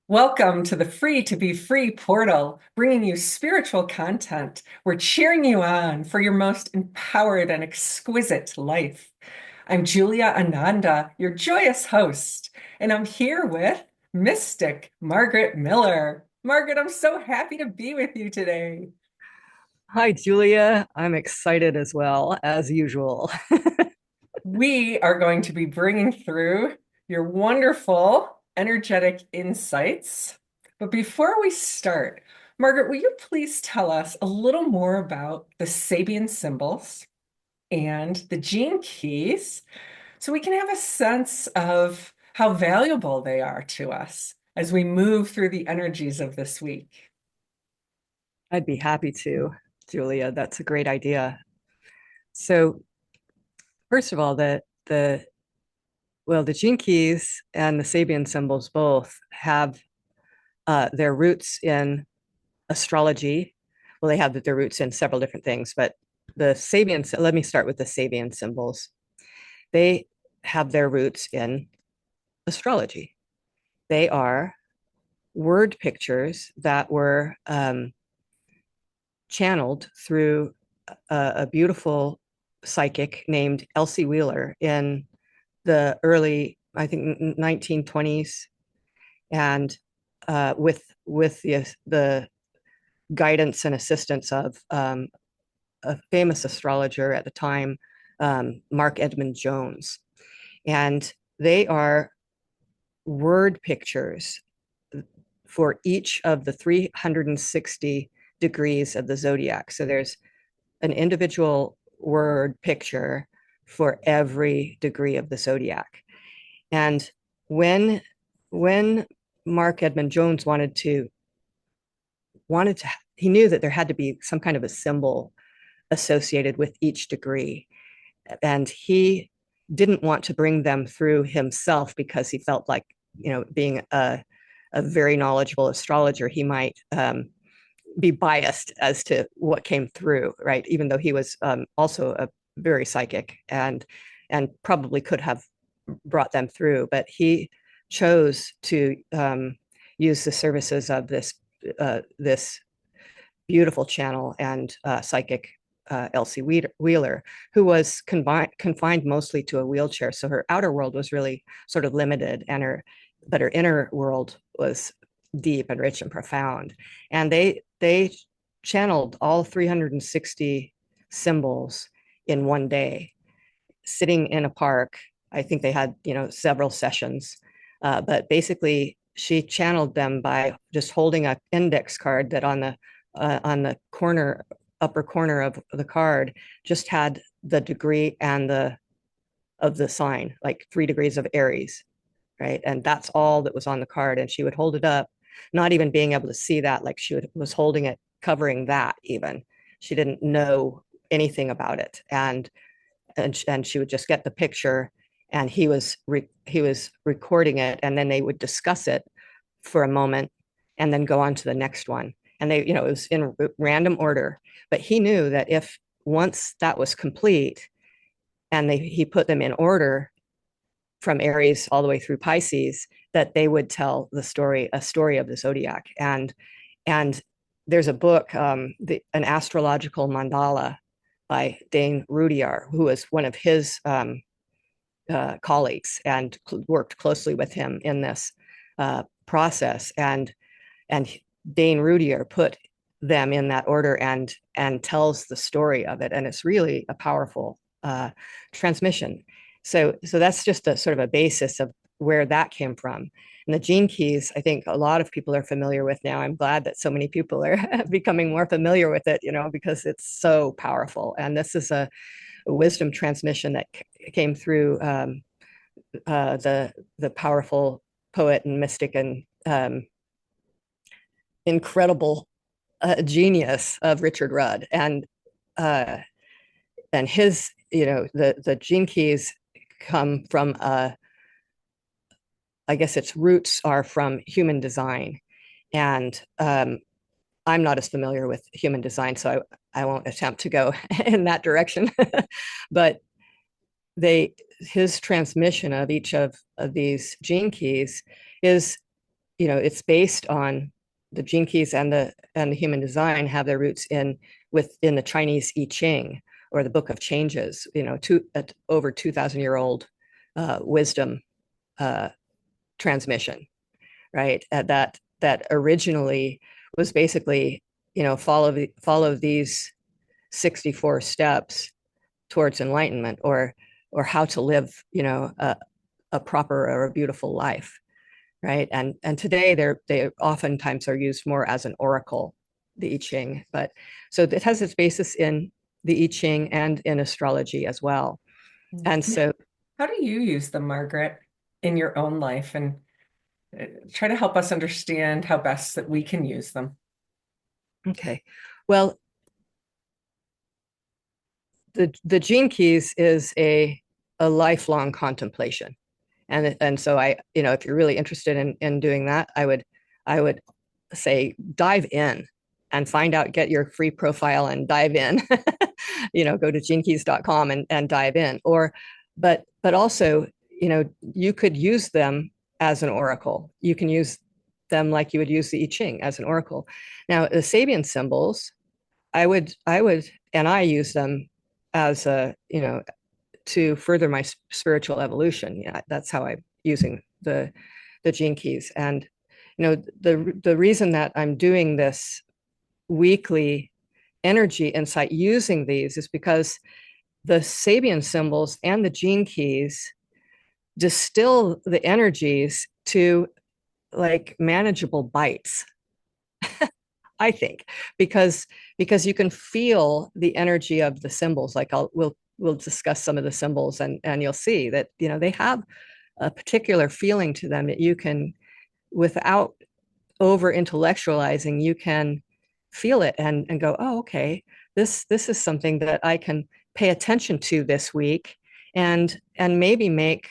Welcome to the Free to Be Free portal, bringing you spiritual content. We're cheering you on for your most empowered and exquisite life. I'm Julia Ananda, your joyous host, and I'm here with Mystic Margaret Miller. Margaret, I'm so happy to be with you today. Hi, Julia. I'm excited as well, as usual. We are going to be bringing through your wonderful, energetic insights. But before we start, Margaret, will you please tell us a little more about the Sabian symbols and the gene keys so we can have a sense of how valuable they are to us as we move through the energies of this week? I'd be happy to, Julia. That's a great idea. So, first of all, the gene keys and the Sabian symbols both have their roots in astrology. Well, they have their roots in several different things, but let me start with the Sabian symbols. They have their roots in astrology. They are word pictures that were channeled through a beautiful psychic named Elsie Wheeler in the early, I think, 1920s, and with the guidance and assistance of a famous astrologer at the time, Mark Edmund Jones, and they are word pictures for each of the 360 degrees of the zodiac. So there's an individual word picture for every degree of the zodiac. And when when Mark Edmund Jones wanted to he knew that there had to be some kind of a symbol associated with each degree. And he didn't want to bring them through himself because he felt like, being a very knowledgeable astrologer, he might be biased as to what came through, right? Even though he was also a very psychic and probably could have brought them through, but he chose to use the services of this beautiful channel and psychic Elsie Wheeler, who was confined mostly to a wheelchair. So her outer world was really sort of limited, but her inner world was deep and rich and profound. And they channeled all 360 symbols in one day, sitting in a park. I think they had several sessions, but basically she channeled them by just holding an index card that on the upper corner of the card just had the degree and the sign, like 3 degrees of Aries, right? And that's all that was on the card. And she would hold it up, not even being able to see that, like was holding it, covering that even. She didn't know anything about it. And she would just get the picture, and he was recording it, and then they would discuss it for a moment and then go on to the next one. And it was in random order, but he knew that if once that was complete and he put them in order from Aries all the way through Pisces, that they would tell a story of the zodiac. And there's a book, an astrological mandala by Dane Rudyard, who was one of his colleagues and worked closely with him in this process. And Dane Rudyard put them in that order and tells the story of it, and it's really a powerful transmission. So that's just a sort of a basis of where that came from. And the gene keys, I think a lot of people are familiar with now. I'm glad that so many people are becoming more familiar with it, because it's so powerful. And this is a wisdom transmission that came through the powerful poet and mystic and incredible genius of Richard Rudd. And his, the gene keys come from I guess its roots are from human design. And I'm not as familiar with human design, so I won't attempt to go in that direction. But his transmission of each of these gene keys is it's based on the gene keys and the human design have their roots within the Chinese I Ching, or the Book of Changes, over 2,000-year-old wisdom uh, transmission, right? That originally was basically, follow these 64 steps towards enlightenment, or how to live, a proper or a beautiful life, right? And today they oftentimes are used more as an oracle, the I Ching. But so it has its basis in the I Ching and in astrology as well. And And so, how do you use them, Margaret, in your own life? And try to help us understand how best that we can use them. okay, well, the gene keys is a lifelong contemplation. And so if you're really interested in doing that, I would say dive in and find out, get your free profile and dive in. Go to genekeys.com and dive in. But also, you could use them as an oracle. You can use them like you would use the I Ching as an oracle. Now, the Sabian symbols, and I use them as to further my spiritual evolution. Yeah, that's how I'm using the gene keys. And the reason that I'm doing this weekly energy insight using these is because the Sabian symbols and the gene keys distill the energies to like manageable bites, I think, because you can feel the energy of the symbols. Like we'll discuss some of the symbols, and you'll see that they have a particular feeling to them that you can, without over intellectualizing, you can feel it and go, oh, okay, this is something that I can pay attention to this week, and maybe make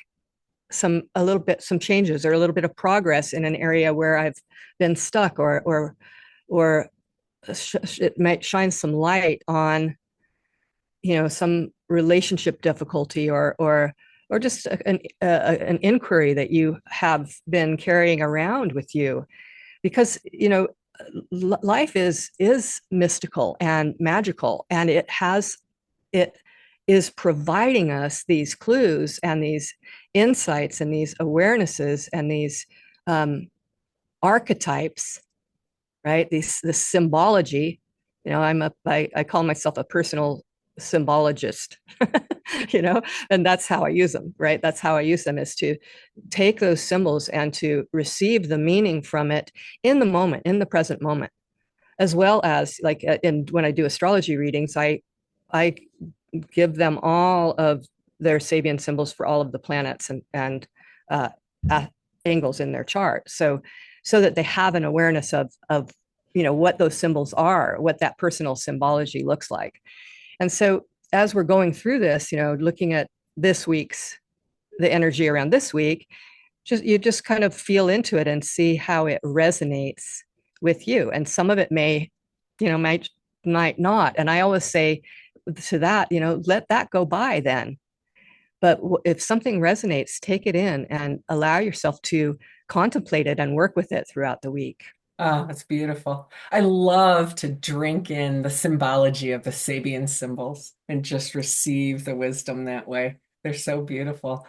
some changes or a little bit of progress in an area where I've been stuck, or it might shine some light on some relationship difficulty, or just an inquiry that you have been carrying around with you, because life is mystical and magical, and it is providing us these clues and these insights and these awarenesses and these archetypes, right? This symbology. I call myself a personal symbologist, and that's how I use them, right? That's how I use them, is to take those symbols and to receive the meaning from it in the moment, in the present moment, as well as like when I do astrology readings, I give them all of their Sabian symbols for all of the planets and uh, angles in their chart, so that they have an awareness of what those symbols are, what that personal symbology looks like. And so as we're going through this, looking at this week's the energy around this week, you just kind of feel into it and see how it resonates with you. And some of it might not. And I always say to that, let that go by then. But if something resonates, take it in and allow yourself to contemplate it and work with it throughout the week. Oh, that's beautiful. I love to drink in the symbology of the Sabian symbols and just receive the wisdom that way. They're so beautiful.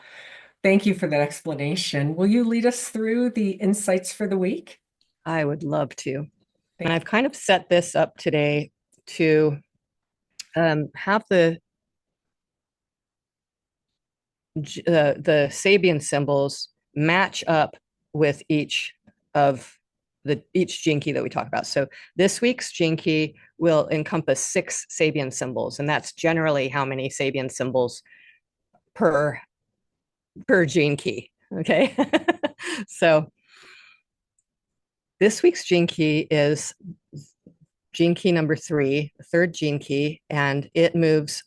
Thank you for that explanation. Will you lead us through the insights for the week? I would love to. And Thank I've kind of set this up today to have the Sabian symbols match up with each gene key that we talk about. So this week's gene key will encompass 6 Sabian symbols, and that's generally how many Sabian symbols per gene key. Okay. So this week's gene key is gene key number 3, the third gene key, and it moves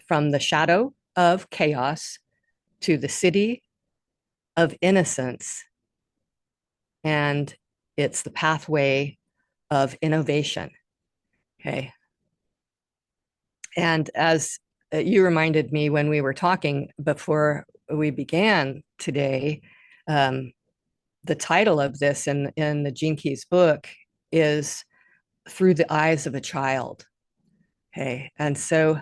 from the shadow of chaos to the Siddhi of Innocence, and it's the pathway of innovation. Okay. And as you reminded me when we were talking before we began today, the title of this in the Gene Keys book is Through the Eyes of a Child. Okay. And so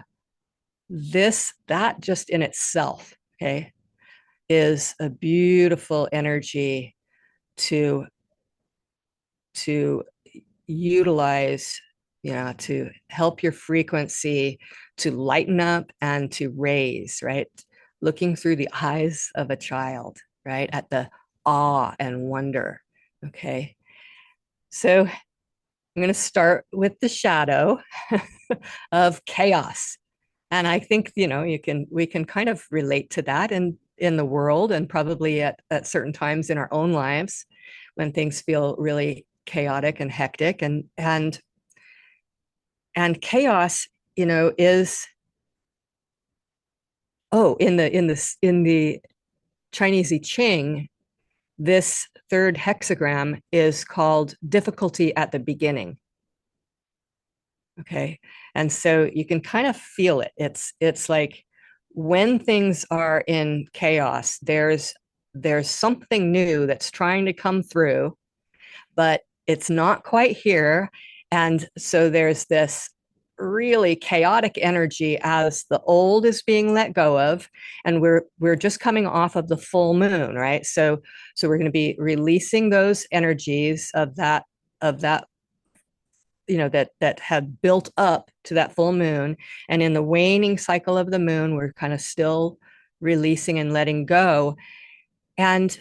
that just in itself, okay, is a beautiful energy to to utilize, to help your frequency to lighten up and to raise, right? Looking through the eyes of a child, right? At the awe and wonder. Okay. So I'm going to start with the shadow of chaos. And I think, we can kind of relate to that in the world, and probably at certain times in our own lives when things feel really chaotic and hectic, and chaos, is, in the Chinese I Ching, this third hexagram is called difficulty at the beginning. Okay. And so you can kind of feel it. It's like when things are in chaos, there's something new that's trying to come through, but it's not quite here. And so there's this really chaotic energy as the old is being let go of, and we're just coming off of the full moon, right? So we're going to be releasing those energies of that that had built up to that full moon. And in the waning cycle of the moon, we're kind of still releasing and letting go. And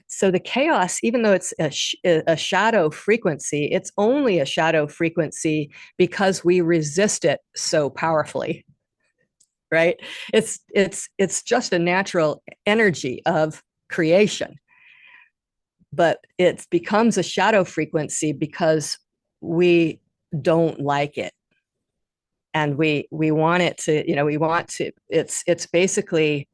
so the chaos, even though it's a shadow frequency, it's only a shadow frequency because we resist it so powerfully, right? It's just a natural energy of creation, but it becomes a shadow frequency because we don't like it, and we want it to, we want to, it's basically,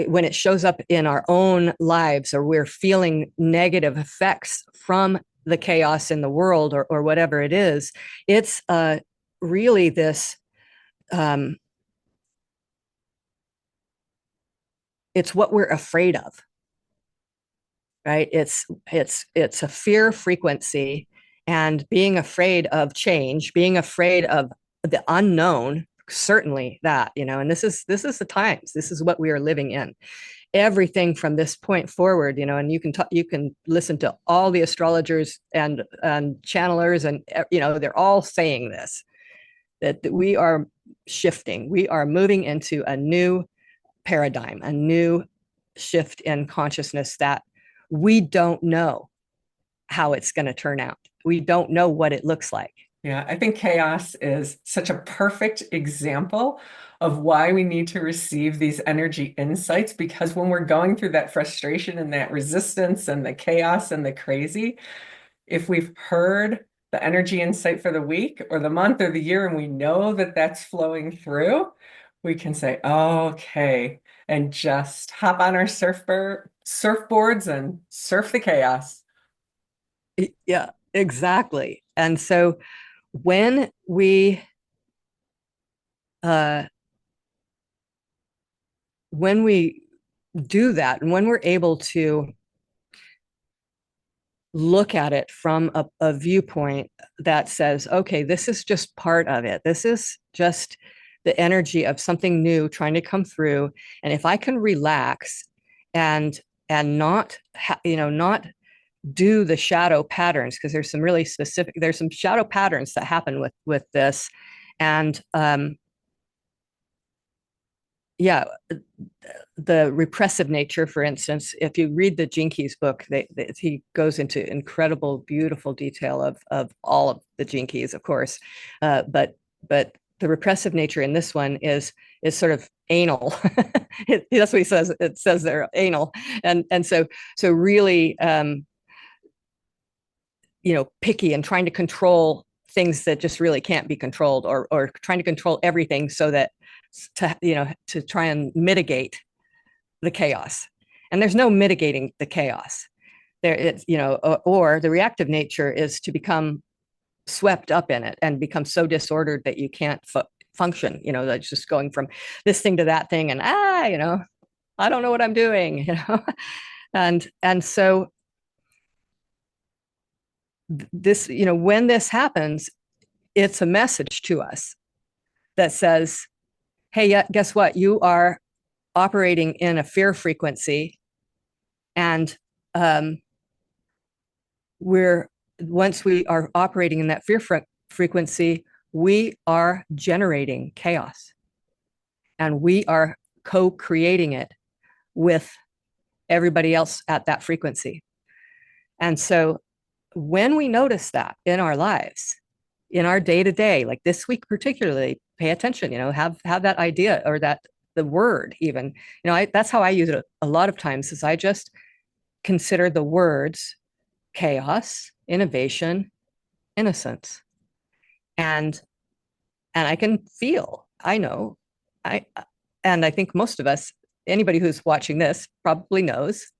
when it shows up in our own lives, or we're feeling negative effects from the chaos in the world, or whatever it is, it's really this, it's what we're afraid of, right? It's a fear frequency, and being afraid of change, being afraid of the unknown, certainly that, and this is the times, this is what we are living in. Everything from this point forward, and you can listen to all the astrologers and channelers, and they're all saying this, that we are shifting, we are moving into a new paradigm, a new shift in consciousness that we don't know how it's going to turn out. We don't know what it looks like. Yeah, I think chaos is such a perfect example of why we need to receive these energy insights, because when we're going through that frustration and that resistance and the chaos and the crazy, if we've heard the energy insight for the week or the month or the year, and we know that that's flowing through, we can say, oh, okay, and just hop on our surfboards and surf the chaos. Yeah, exactly. And so when we uh when we do that, and when we're able to look at it from a viewpoint that says, okay, this is just part of it, this is just the energy of something new trying to come through, and if I can relax and not do the shadow patterns, because there's some shadow patterns that happen with this. And yeah, the repressive nature, for instance, if you read the Gene Keys book, he goes into incredible, beautiful detail of all of the Gene Keys, of course, but the repressive nature in this one is sort of anal. That's what he says. It says they're anal, and so really, picky and trying to control things that just really can't be controlled, or trying to control everything so that to try and mitigate the chaos. And there's no mitigating the chaos there. It's, or the reactive nature is to become swept up in it and become so disordered that you can't function, that's just going from this thing to that thing, and I don't know what I'm doing. And so this, when this happens, it's a message to us that says, hey, yeah, guess what? You are operating in a fear frequency. And um, we're once we are operating in that fear frequency, we are generating chaos and we are co-creating it with everybody else at that frequency. And so when we notice that in our lives, in our day to day, like this week particularly, pay attention, have that idea or that the word even, that's how I use it a lot of times is I just consider the words chaos, innovation, innocence. And I can feel, I know, I and I think most of us, anybody who's watching this probably knows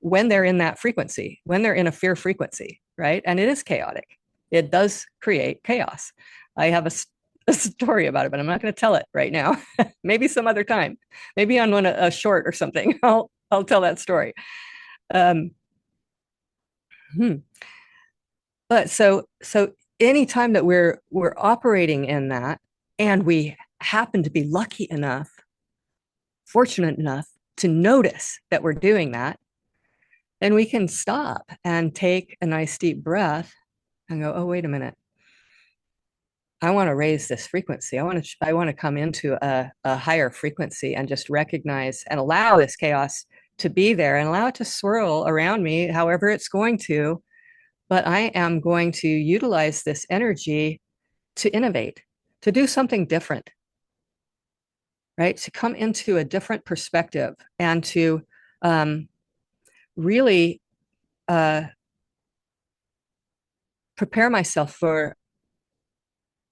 when they're in that frequency, when they're in a fear frequency, right? And it is chaotic. It does create chaos. I have a story about it, but I'm not going to tell it right now. Maybe some other time. Maybe on a short or something. I'll tell that story. Um, hmm. But so anytime that we're operating in that, and we happen to be lucky enough, fortunate enough to notice that we're doing that, then we can stop and take a nice deep breath and go, oh, wait a minute. I want to raise this frequency. I want to come into a higher frequency and just recognize and allow this chaos to be there and allow it to swirl around me, however it's going to. But I am going to utilize this energy to innovate, to do something different, right? To come into a different perspective and to really prepare myself for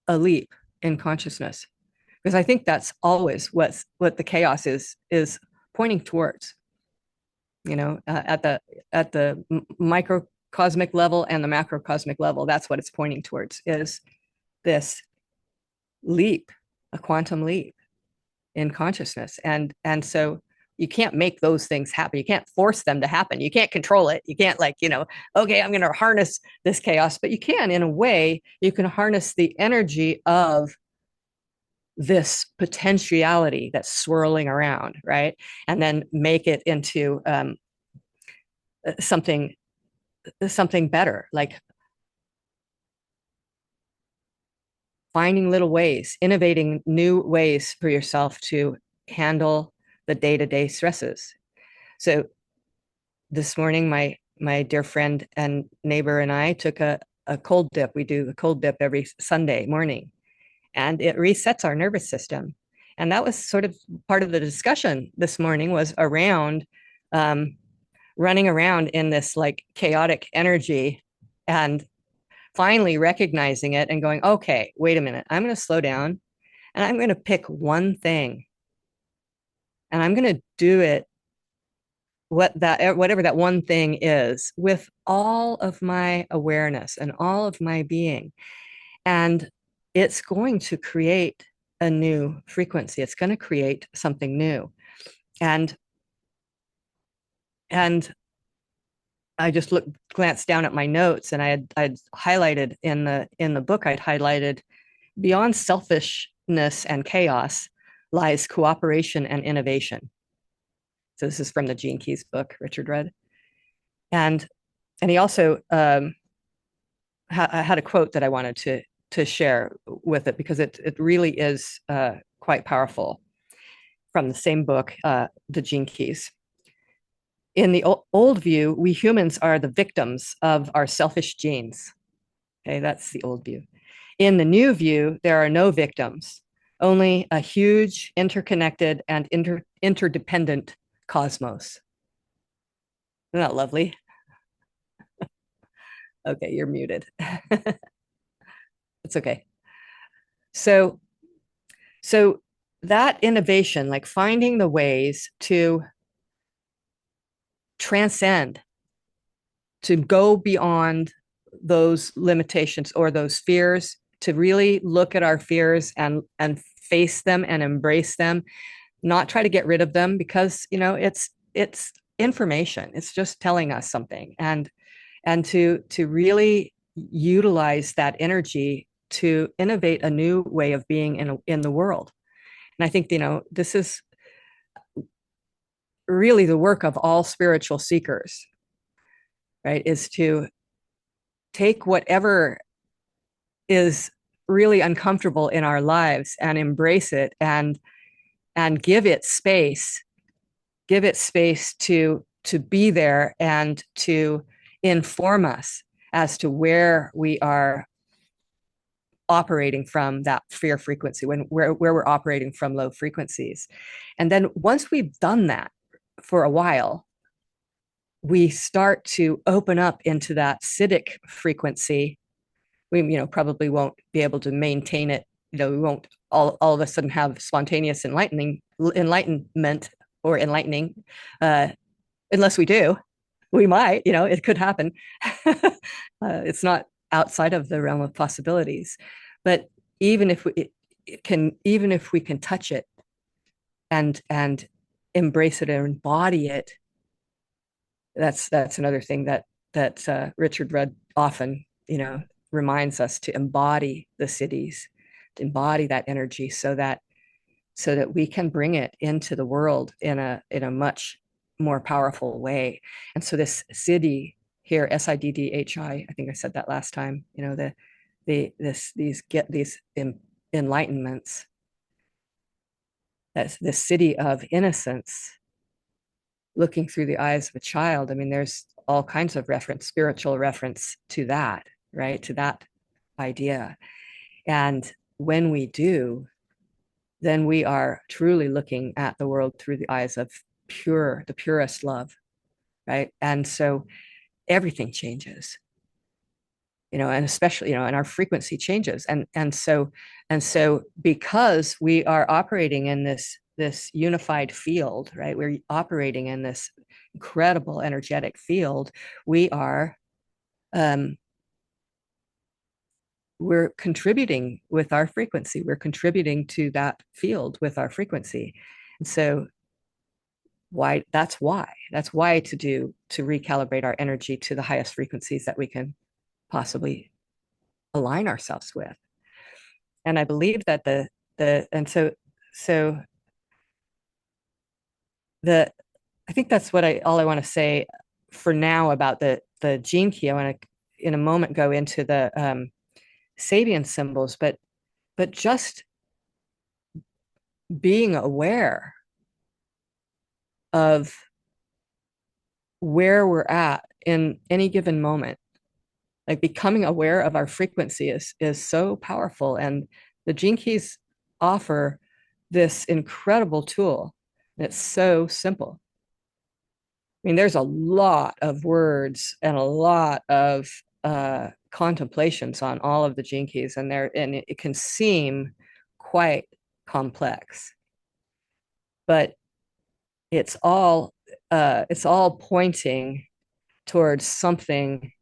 a leap in consciousness, because I think that's always what the chaos is pointing towards. At the microcosmic level and the macrocosmic level, that's what it's pointing towards, is this leap, a quantum leap in consciousness. And so you can't make those things happen. You can't force them to happen. You can't control it. You can't okay, I'm going to harness this chaos, but you can, in a way, you can harness the energy of this potentiality that's swirling around, right? And then make it into something better, like finding little ways, innovating new ways for yourself to handle the day-to-day stresses. So this morning, my dear friend and neighbor and I took a cold dip. We do a cold dip every Sunday morning, and it resets our nervous system. And that was sort of part of the discussion this morning, was around running around in this like chaotic energy and finally recognizing it and going, okay, wait a minute, I'm going to slow down and I'm going to pick one thing and I'm going to do it, whatever that one thing is, with all of my awareness and all of my being. And it's going to create a new frequency. It's going to create something new. And I just glanced down at my notes, and I'd highlighted in the book, I'd highlighted, beyond selfishness and chaos lies cooperation and innovation. So this is from the Gene Keys book, Richard read. And he also had a quote that I wanted to share with it, because it really is quite powerful, from the same book, the Gene Keys. In the old view, we humans are the victims of our selfish genes. Okay, that's the old view. In the new view, there are no victims, only a huge, interconnected, and interdependent cosmos. Isn't that lovely? Okay, you're muted. It's okay. So that innovation, like finding the ways to transcend, to go beyond those limitations or those fears, to really look at our fears and face them and embrace them, not try to get rid of them, because it's information. It's just telling us something. And to really utilize that energy to innovate a new way of being in the world. And I think, this is really the work of all spiritual seekers, right? Is to take whatever is really uncomfortable in our lives and embrace it and give it space to be there and to inform us as to where we are operating from that fear frequency, where we're operating from low frequencies. And then once we've done that for a while, we start to open up into that Siddhic frequency. We, probably won't be able to maintain it. We won't all of a sudden have spontaneous enlightenment or enlightening, unless we do. We might, it could happen. It's not outside of the realm of possibilities. But even if we can touch it and embrace it and embody it, that's another thing that Richard Rudd often, reminds us to embody the siddhis, to embody that energy so that we can bring it into the world in a much more powerful way. And so this siddhi here, Siddhi, I think I said that last time, these enlightenments, that's the Siddhi of Innocence, looking through the eyes of a child. I mean, there's all kinds of spiritual reference to that, right? To that idea. And when we do, then we are truly looking at the world through the eyes of the purest love, right? And so everything changes, and especially, and our frequency changes. And so because we are operating in this unified field, right? We're operating in this incredible energetic field. We're contributing with our frequency. We're contributing to that field with our frequency. And so that's why to recalibrate our energy to the highest frequencies that we can possibly align ourselves with. And I believe that I think that's all I want to say for now about the gene key. I want to in a moment go into the Sabian symbols, but just being aware of where we're at in any given moment, like becoming aware of our frequency is so powerful. And the gene keys offer this incredible tool. It's so simple. I mean, there's a lot of words and a lot of contemplations on all of the gene keys, and it can seem quite complex, but it's all pointing towards something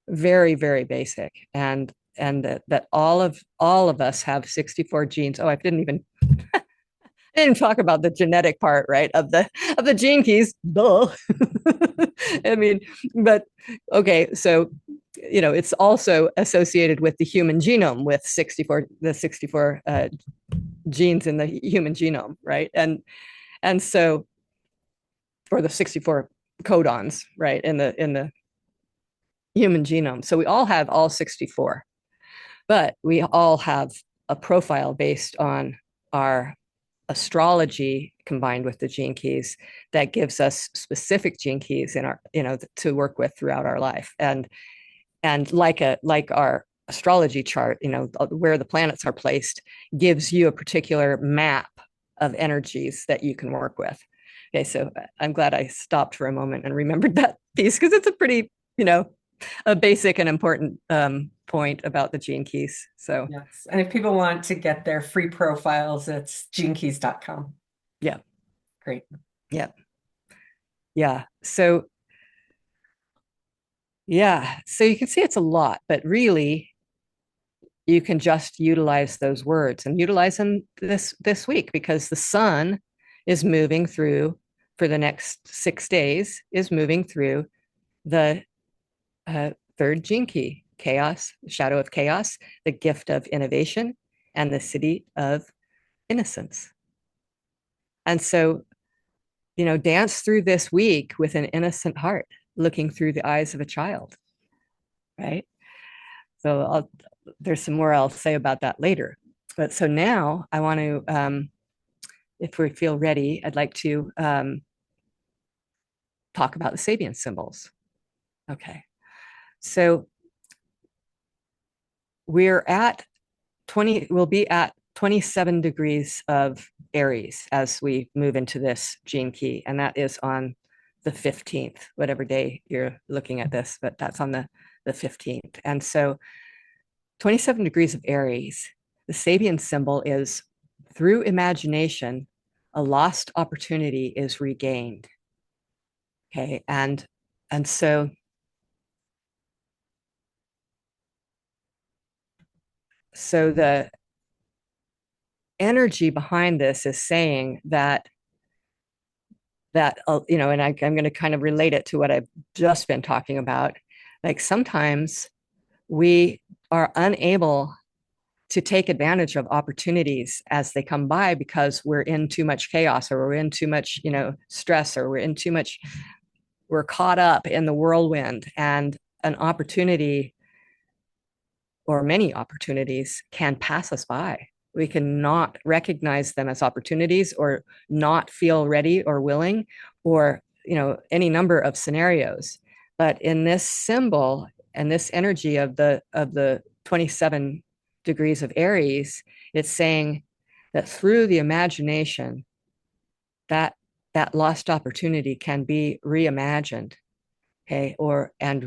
very, very basic, and that all of us have 64 genes. Oh, I didn't talk about the genetic part, right, of the gene keys. Duh. I mean, but okay, so it's also associated with the human genome, with 64 genes in the human genome, right? And so, or the 64 codons, right, in the human genome. So we all have all 64, but we all have a profile based on our astrology combined with the gene keys that gives us specific gene keys in our, to work with throughout our life. And like our astrology chart, where the planets are placed gives you a particular map of energies that you can work with. Okay, so I'm glad I stopped for a moment and remembered that piece, because it's a pretty, a basic and important point about the gene keys. So yes. And if people want to get their free profiles, it's genekeys.com. yeah. Great. Yeah. Yeah. So you can see it's a lot, but really you can just utilize those words and utilize them this week, because the sun is moving through for the next 6 days is moving through the third gene key, chaos, shadow of chaos, the gift of innovation, and the Siddhi of Innocence. And so, dance through this week with an innocent heart, looking through the eyes of a child, right? So there's some more I'll say about that later. But so now I want to, if we feel ready, I'd like to talk about the Sabian symbols. Okay. So we're at 20, we'll be at 27 degrees of Aries as we move into this gene key. And that is on the 15th, whatever day you're looking at this, but that's on the 15th. And so 27 degrees of Aries, the Sabian symbol is through imagination, a lost opportunity is regained. Okay. And so the energy behind this is saying and I'm going to kind of relate it to what I've just been talking about. Like sometimes we are unable to take advantage of opportunities as they come by because we're in too much chaos, or we're in too much, stress, or we're caught up in the whirlwind, and an opportunity or many opportunities can pass us by. We can not recognize them as opportunities, or not feel ready or willing, or any number of scenarios. But in this symbol and this energy of the 27 degrees of Aries, it's saying that through the imagination, that that lost opportunity can be reimagined, okay, and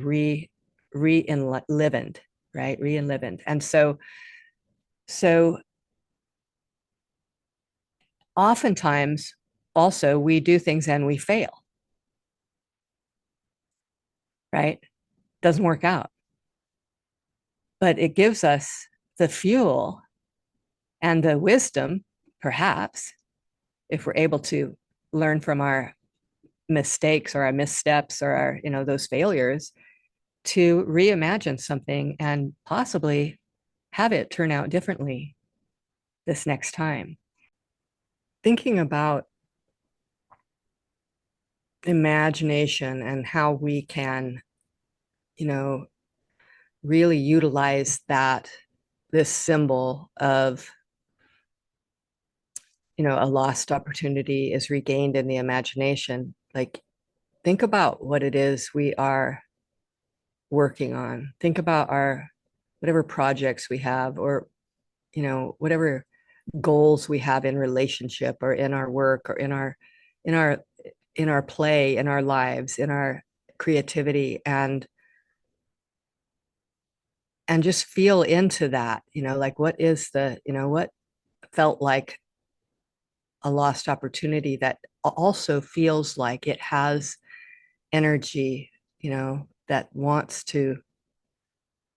re-enlivened, right? Re-enlivened. And so oftentimes also we do things and we fail, right? Doesn't work out. But it gives us the fuel and the wisdom, perhaps, if we're able to learn from our mistakes or our missteps or our, those failures, to reimagine something and possibly have it turn out differently this next time. Thinking about imagination and how we can, really utilize this symbol of, a lost opportunity is regained in the imagination. Like, think about what it is we are working on. Think about our whatever projects we have, or whatever goals we have in relationship, or in our work, or in our in our play, in our lives, in our creativity, and just feel into that, like what is what felt like a lost opportunity that also feels like it has energy, that wants to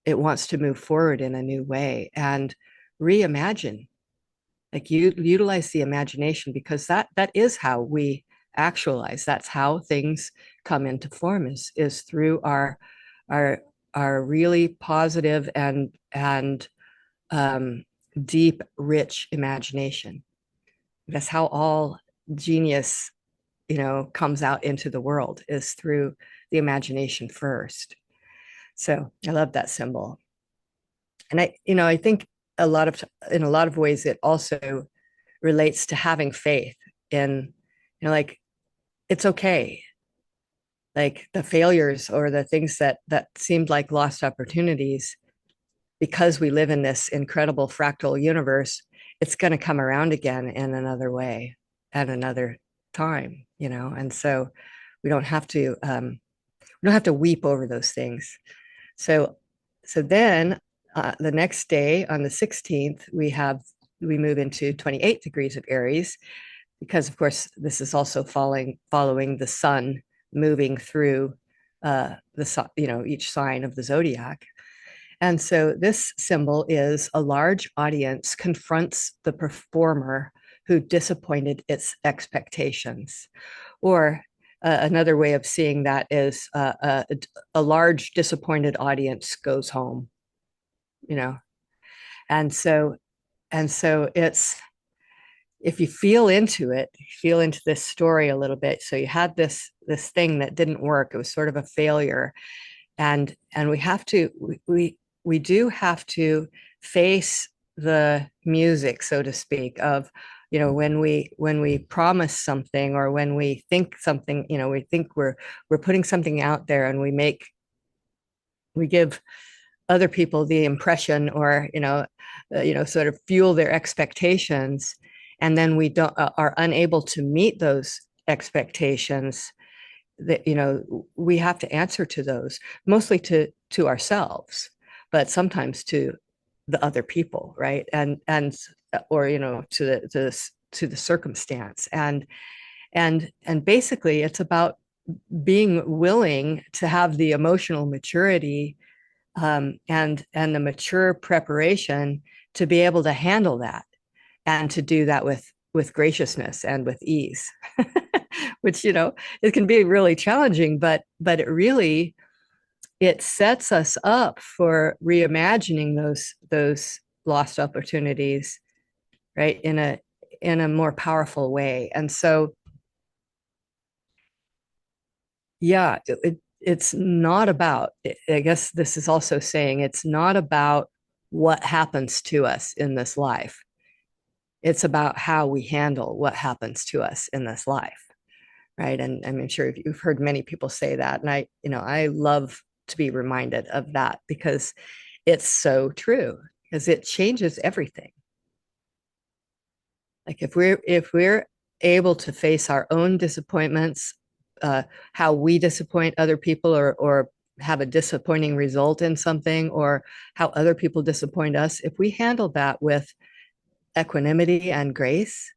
move forward in a new way, and reimagine, like you utilize the imagination, because that is how we actualize. That's how things come into form, is through our our really positive and deep, rich imagination. That's how all genius, comes out into the world, is through the imagination first. So I love that symbol. And I think in a lot of ways, it also relates to having faith in, like, it's okay. Like the failures or the things that seemed like lost opportunities, because we live in this incredible fractal universe, it's going to come around again in another way at another time, and so we don't have to weep over those things. So then the next day on the 16th, we move into 28 degrees of Aries, because of course this is also following the sun moving through each sign of the zodiac. And so this symbol is a large audience confronts the performer who disappointed its expectations, Or another way of seeing that is a large disappointed audience goes home, you know. And so it's, if you feel into it, feel into this story a little bit. So you had this thing that didn't work. It was sort of a failure. And we have to, we do have to face the music, so to speak, of, when we promise something, or when we think something, we think we're putting something out there, and we give other people the impression, or sort of fuel their expectations, and then we don't are unable to meet those expectations. That, we have to answer to those, mostly to ourselves, but sometimes to the other people, right? Or to the circumstance. And basically it's about being willing to have the emotional maturity, and the mature preparation to be able to handle that, and to do that with graciousness and with ease. Which, it can be really challenging, but it sets us up for reimagining those lost opportunities, right, in a more powerful way. And so, yeah, it's not about, I guess this is also saying, it's not about what happens to us in this life. It's about how we handle what happens to us in this life, right? And I'm sure you've heard many people say that, and I love to be reminded of that, because it's so true, because it changes everything. Like, if we're able to face our own disappointments, how we disappoint other people, or have a disappointing result in something, or how other people disappoint us, if we handle that with equanimity and grace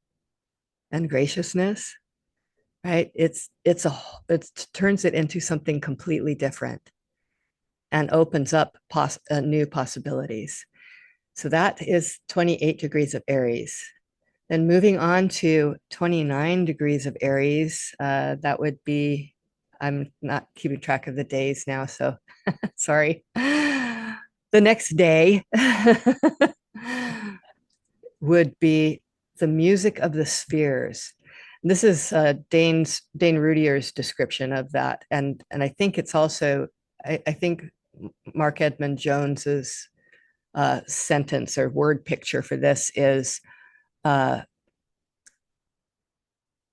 and graciousness, right? It turns it into something completely different, and opens up new possibilities. So that is 28 degrees of Aries. Then moving on to 29 degrees of Aries, that would be, I'm not keeping track of the days now, so sorry. The next day would be the music of the spheres. This is Dane Rudier's description of that, and I think it's also, I think Mark Edmund Jones's sentence or word picture for this is uh,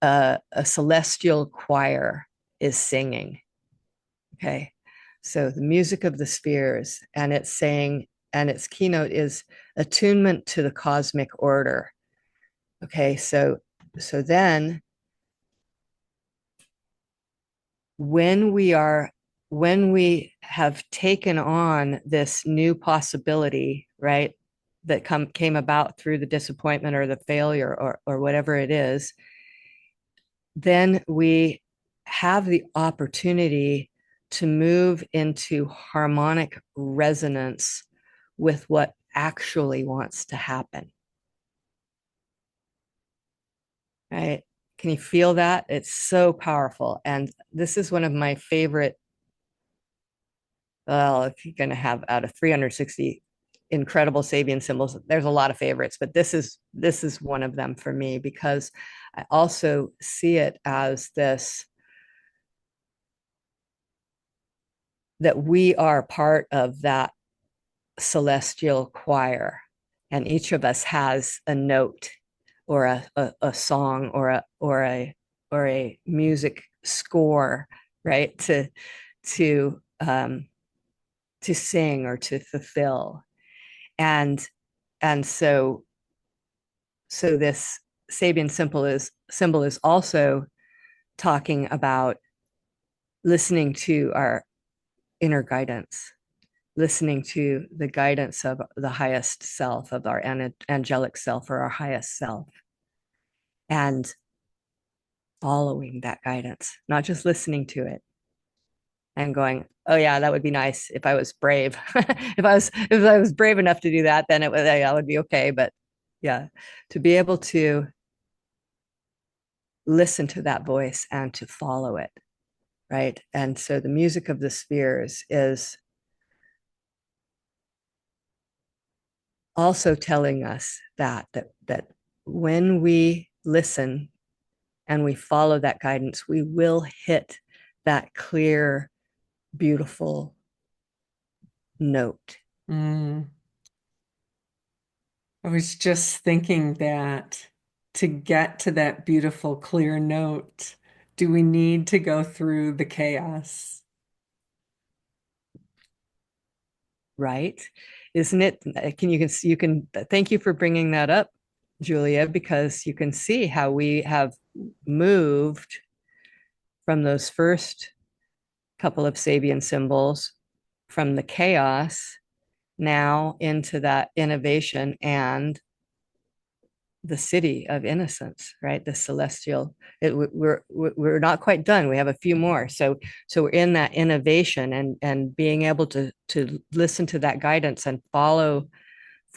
a celestial choir is singing. Okay, so the music of the spheres, and it's saying, and its keynote is attunement to the cosmic order. Okay, so then when we have taken on this new possibility, right, that came about through the disappointment or the failure, or whatever it is, then we have the opportunity to move into harmonic resonance with what actually wants to happen. Right? Can you feel that? It's so powerful. And this is one of my favorite. Well, if you're going to have out of 360 incredible Sabian symbols, there's a lot of favorites, but this is one of them for me, because I also see it as this, that we are part of that celestial choir, and each of us has a note, or a song, or a music score, right, to to sing or to fulfill. And and so this Sabian symbol is also talking about listening to our inner guidance, listening to the guidance of the highest self, of our angelic self, or our highest self, and following that guidance, not just listening to it and going, oh yeah, that would be nice if I was brave. If I was brave enough to do that, then I would be okay. But yeah, to be able to listen to that voice and to follow it, right? And so the music of the spheres is also telling us that when we listen and we follow that guidance, we will hit that clear, beautiful note. Mm. I was just thinking that to get to that beautiful, clear note, do we need to go through the chaos? Right? Isn't it? You can thank you for bringing that up, Julia, because you can see how we have moved from those first couple of Sabian symbols from the chaos now into that innovation and the Siddhi of Innocence, right? The celestial. We're not quite done. We have a few more. So we're in that innovation and being able to listen to that guidance and follow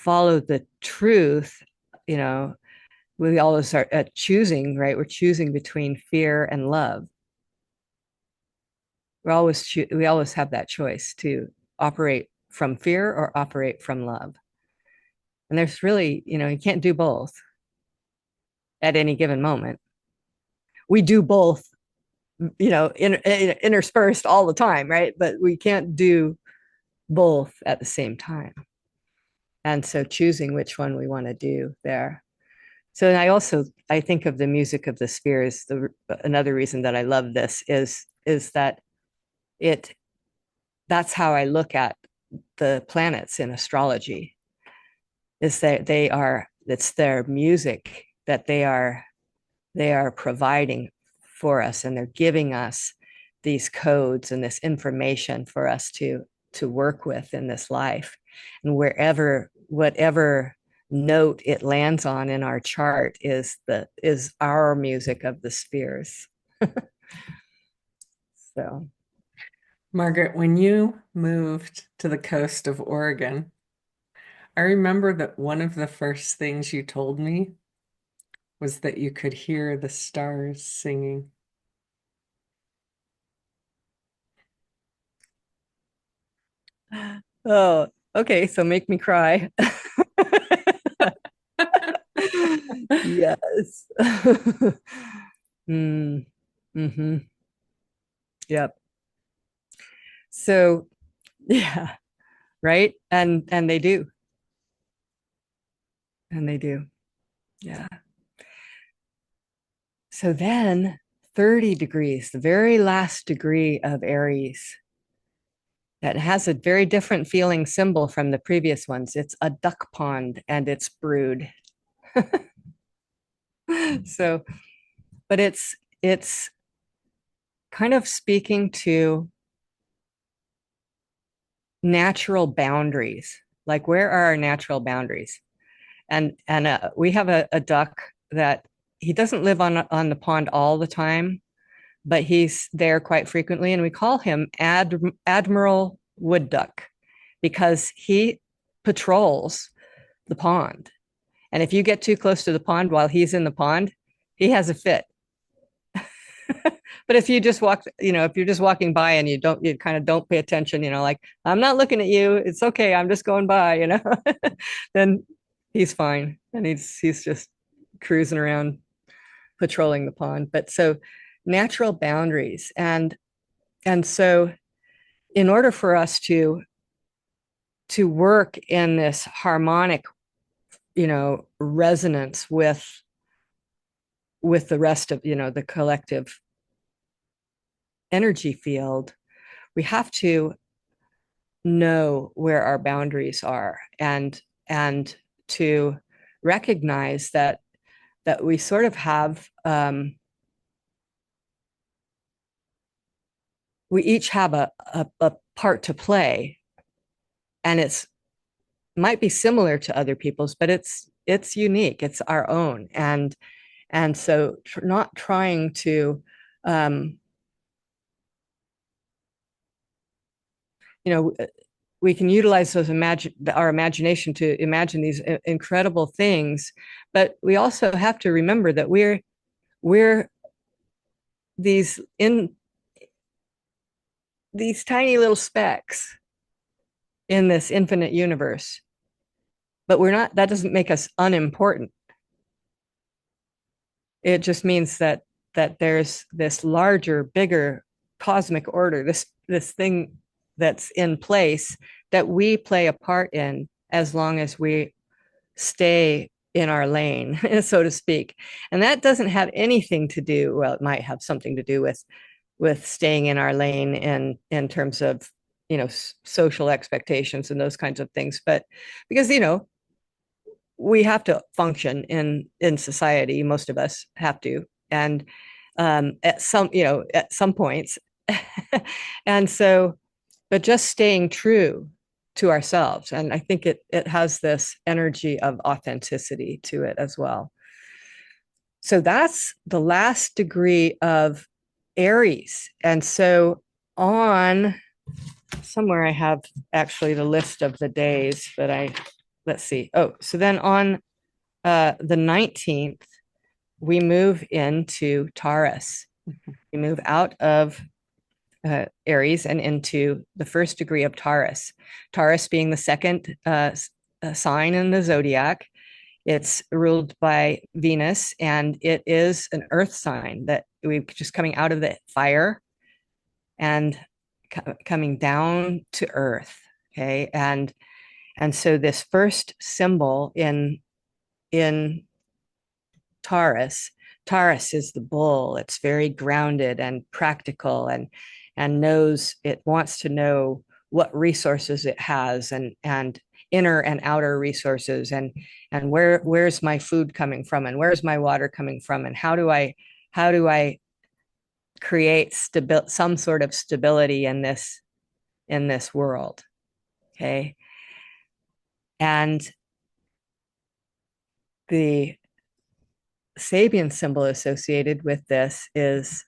the truth. You know, we always are choosing, right? We're choosing between fear and love. We always have that choice to operate from fear or operate from love. And there's really, you can't do both at any given moment. We do both, interspersed all the time, right? But we can't do both at the same time. And so choosing which one we want to do there. So I think of the music of the spheres. Another reason that I love this is that it that's how I look at the planets in astrology. Is that it's their music that they are providing for us, and they're giving us these codes and this information for us to work with in this life. And whatever note it lands on in our chart is our music of the spheres. So Margaret, when you moved to the coast of Oregon, I remember that one of the first things you told me was that you could hear the stars singing. oh, okay, so make me cry. Yes. mm, mm-hmm. Yep. So yeah, right. And they do. And they do. Yeah. So then 30 degrees, the very last degree of Aries, that has a very different feeling symbol from the previous ones. It's a duck pond and its brood. So, but it's kind of speaking to natural boundaries. Like, where are our natural boundaries? And we have a duck that he doesn't live on the pond all the time, but he's there quite frequently, and we call him Admiral Wood Duck because he patrols the pond. And if you get too close to the pond while he's in the pond, he has a fit. But if you're just walking by and you kind of don't pay attention, like, I'm not looking at you, it's okay, I'm just going by, then he's fine. And he's just cruising around patrolling the pond. But so natural boundaries. And so in order for us to work in this harmonic, resonance with the rest of, the collective energy field, we have to know where our boundaries are and to recognize that we sort of have we each have a part to play, and it's might be similar to other people's, but it's unique, it's our own. And so not trying to we can utilize our imagination to imagine these incredible things, but we also have to remember that we're these in these tiny little specks in this infinite universe, but we're not, that doesn't make us unimportant. It just means that there's this larger, bigger cosmic order, this thing that's in place that we play a part in as long as we stay in our lane, so to speak. And that doesn't have anything to do, well, it might have something to do with staying in our lane in terms of, social expectations and those kinds of things. But because, we have to function in society, most of us have to, and at some points. And so, but just staying true to ourselves, and I think it has this energy of authenticity to it as well. So that's the last degree of Aries. And so on somewhere I have actually the list of the days, but let's see. Oh, so then on the 19th, we move into Taurus. We move out of Aries and into the first degree of Taurus. Taurus being the second sign in the zodiac. It's ruled by Venus, and it is an earth sign that we're just coming out of the fire and coming down to earth. Okay. And so this first symbol in Taurus, Taurus is the bull. It's very grounded and practical, and knows, it wants to know what resources it has, and inner and outer resources, and where's my food coming from, and where's my water coming from, and how do I create some sort of stability in this world. Okay. And the Sabian symbol associated with this is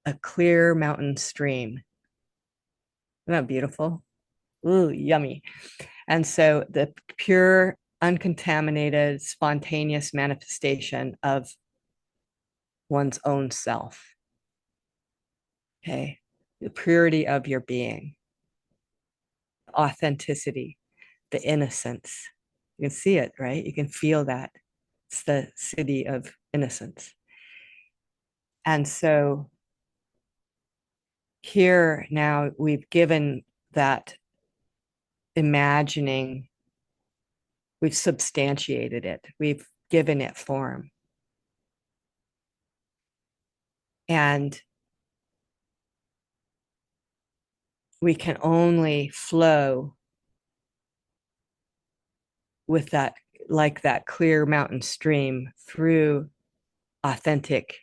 a clear mountain stream. Isn't that beautiful? Ooh, yummy. And so the pure, uncontaminated, spontaneous manifestation of one's own self. Okay. The purity of your being, authenticity, the innocence. You can see it, right? You can feel that. It's the Siddhi of Innocence. And so here now we've given that imagining, we've substantiated it, we've given it form. And we can only flow with that, like that clear mountain stream, through authentic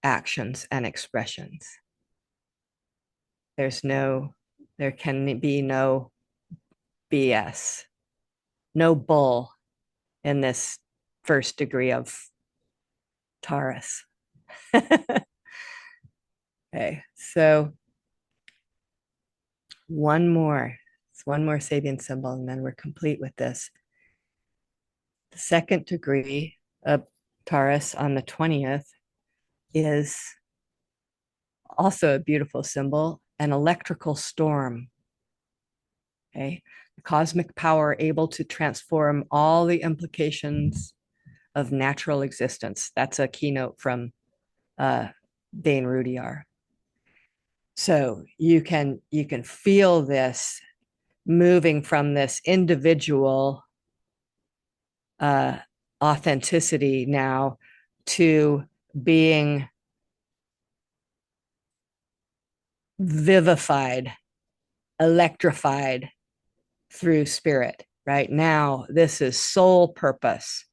actions and expressions. There can be no BS, no bull in this first degree of Taurus. Okay, so one more Sabian symbol, and then we're complete with this. The second degree of Taurus on the 20th is also a beautiful symbol, an electrical storm. Okay, the cosmic power able to transform all the implications of natural existence. That's a keynote from Dane Rudyard. So you can feel this moving from this individual authenticity now to being vivified, electrified through spirit. Right now, this is soul purpose.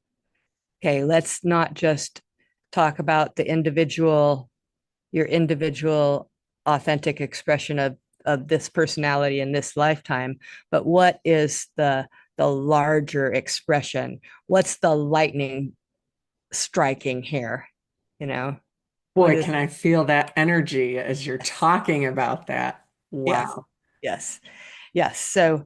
Okay, let's not just talk about your individual authentic expression of this personality in this lifetime, but what is the larger expression? What's the lightning striking here? You know, what Boy, is can I feel that energy as you're talking about that. yes, Wow. yes, yes. So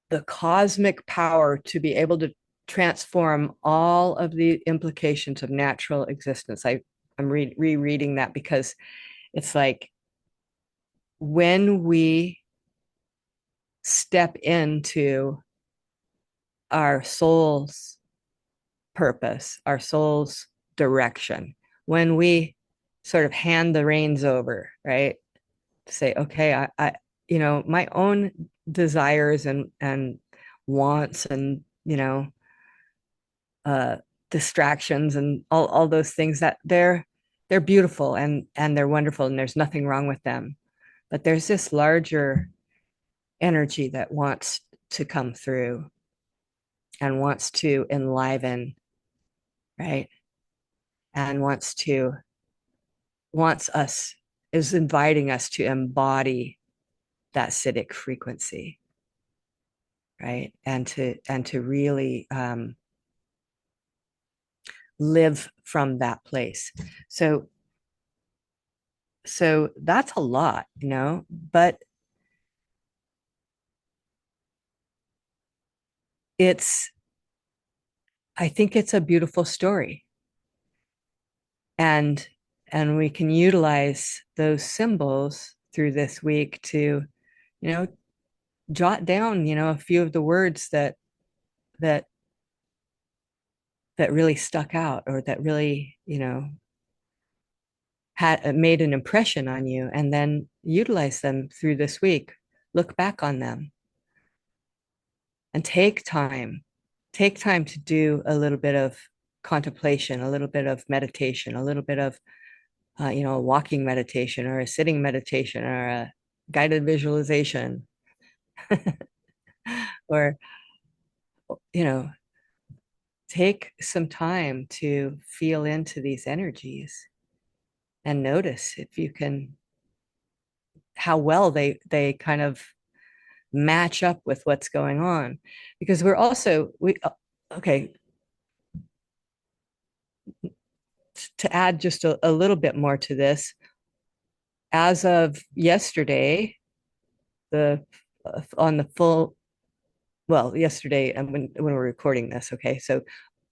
the cosmic power to be able to transform all of the implications of natural existence. I'm rereading that because it's like when we step into our soul's purpose, our soul's direction, when we sort of hand the reins over, right? Say, okay, my own desires and wants and, uh, distractions and all those things that they're beautiful and they're wonderful and there's nothing wrong with them. But there's this larger energy that wants to come through and wants to enliven, right? And wants us, is inviting us to embody that Siddhic frequency, right? And to really live from that place. So that's a lot, but it's I think it's a beautiful story. And and we can utilize those symbols through this week to, you know, jot down, a few of the words that that really stuck out or that really, had made an impression on you, and then utilize them through this week. Look back on them and take time to do a little bit of contemplation, a little bit of meditation, a little bit of a walking meditation or a sitting meditation or a guided visualization or you know take some time to feel into these energies and notice if you can, how well they kind of match up with what's going on, because we okay, to add just a little bit more to this, as of yesterday, the on the full well, yesterday, and when we're recording this, okay, so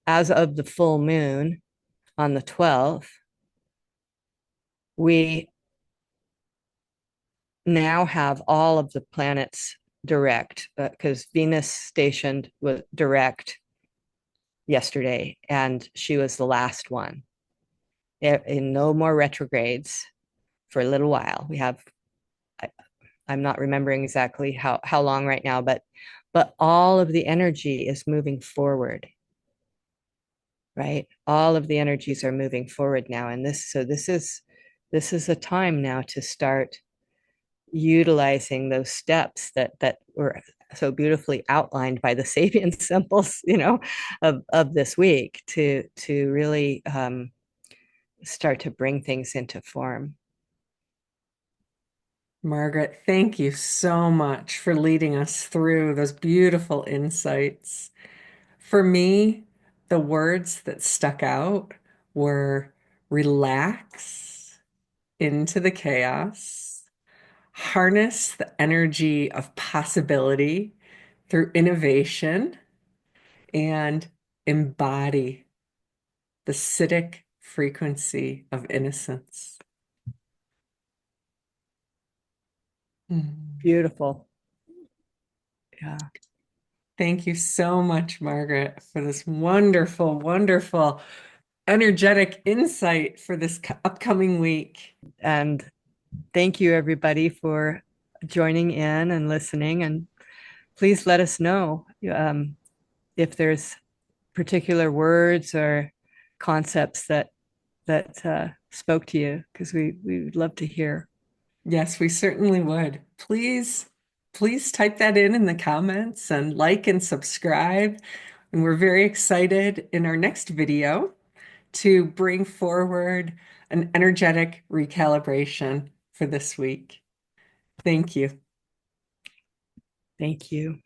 as of the full moon on the 12th, we now have all of the planets direct, because Venus stationed was direct yesterday, and she was the last one. In no more retrogrades for a little while. We have, I, I'm not remembering exactly how long right now, but all of the energy is moving forward, right? All of the energies are moving forward now, and this is a time now to start utilizing those steps that were so beautifully outlined by the Sabian symbols, of this week to really start to bring things into form. Margaret, thank you so much for leading us through those beautiful insights. For me, the words that stuck out were relax into the chaos, harness the energy of possibility through innovation, and embody the Siddhic frequency of innocence. Mm. Beautiful. Yeah. Thank you so much, Margaret, for this wonderful, wonderful, energetic insight for this upcoming week. And thank you, everybody, for joining in and listening. And please let us know if there's particular words or concepts that spoke to you, because we would love to hear. Yes, we certainly would. Please type that in the comments and like and subscribe. And we're very excited in our next video to bring forward an energetic recalibration for this week. Thank you. Thank you.